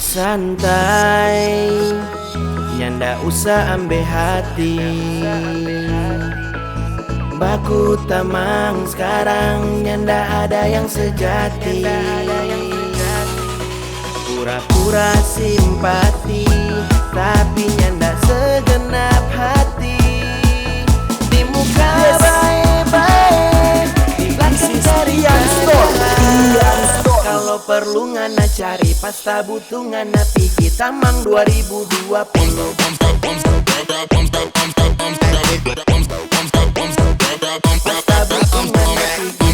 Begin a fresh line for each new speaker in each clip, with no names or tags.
Santai, nyanda usah ambe hati. Baku tamang sekarang, nyanda ada yang sejati. Pura-pura simpati, tapi nyanda segenap hati. Di muka baik-baik, di belakang carian kalau perlu ngana cari, pasta butuh ngana pigi. Tamang 2020. Pasta butuh ngana pigi.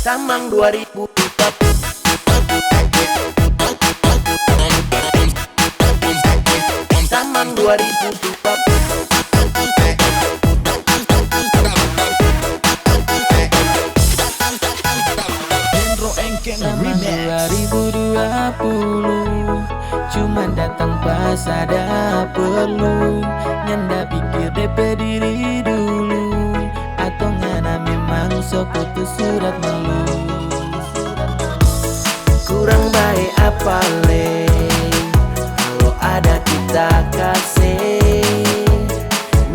Tamang 2000. Tamang 2000.
Zaman 2020 cuman datang pas ada perlu. Nyanda pikir DP diri dulu, atau ngana memang sok putus surat malu.
Kurang baik apa le, kalau ada kita kasih.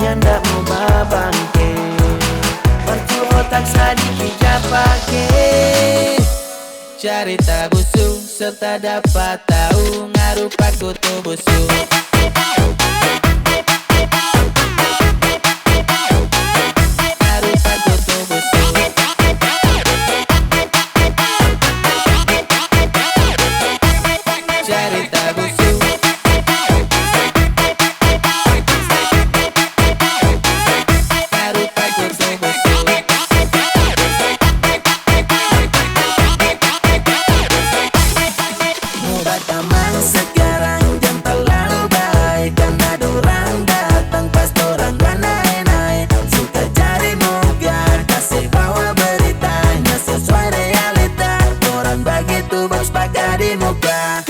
Nyanda mau babangke, mertu otak sadiki japake.
Cerita busuk serta dapat tahu ngarupak kutu busuk. Ngarupak kutu busuk. Cerita busuk. Ngarupak kutu busuk. Tamang sekarang jam terlalu baik, karena dorang datang pas dorang naik-naik. Suka cari muka, kasih bawa beritanya sesuai realita. Dorang begitu bos pakai di muka.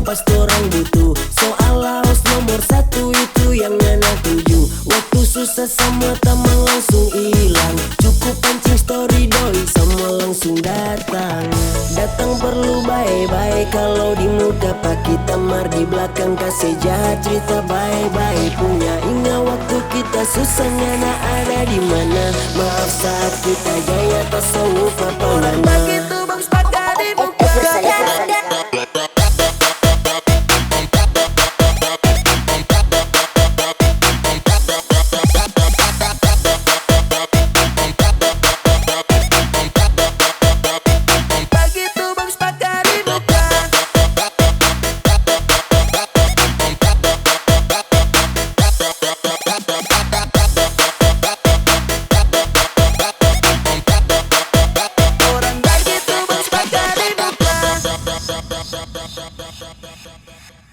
Pas dorang butuh, soal laos nomor 1 itu yang ngana tuju. Waktu susah sama tamang langsung hilang, cukup pancing story doi semua langsung datang. Datang perlu baik-baik, kalau di muka pakai tamar, di belakang kasih jahat cerita baik-baik punya. Ingat waktu kita susah ngana ada di mana, maaf saat kita jaya tasawuf apa orang begitu